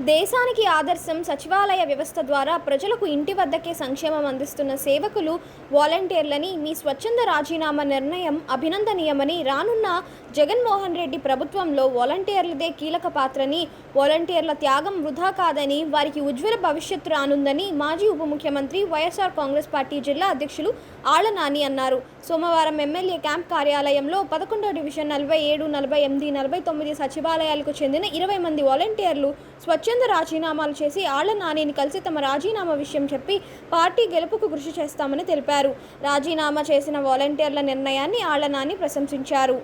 దేశానికి ఆదర్శం సచివాలయ వ్యవస్థ ద్వారా ప్రజలకు ఇంటి వద్దకే సంక్షేమం అందిస్తున్న సేవకులు వాలంటీర్లని మీ స్వచ్ఛంద రాజీనామా నిర్ణయం అభినందనీయమని, రానున్న జగన్మోహన్ రెడ్డి ప్రభుత్వంలో వాలంటీర్లదే కీలక పాత్రని, వాలంటీర్ల త్యాగం వృధా కాదని, వారికి ఉజ్వల భవిష్యత్తు రానుందని మాజీ ఉప ముఖ్యమంత్రి వైఎస్ఆర్ కాంగ్రెస్ పార్టీ జిల్లా అధ్యక్షులు ఆళ్ల నాని అన్నారు. సోమవారం ఎమ్మెల్యే క్యాంప్ కార్యాలయంలో 11వ డివిజన్ 47, 48, 49 సచివాలయాలకు చెందిన 20 మంది వాలంటీర్లు స్వచ్ఛంద రాజీనామాలు చేసి ఆళ్ల నానిని కలిసి తమ రాజీనామా విషయం చెప్పి పార్టీ గెలుపుకు కృషి చేస్తామని తెలిపారు. రాజీనామా చేసిన వాలంటీర్ల నిర్ణయాన్ని ఆళ్ల నాని ప్రశంసించారు.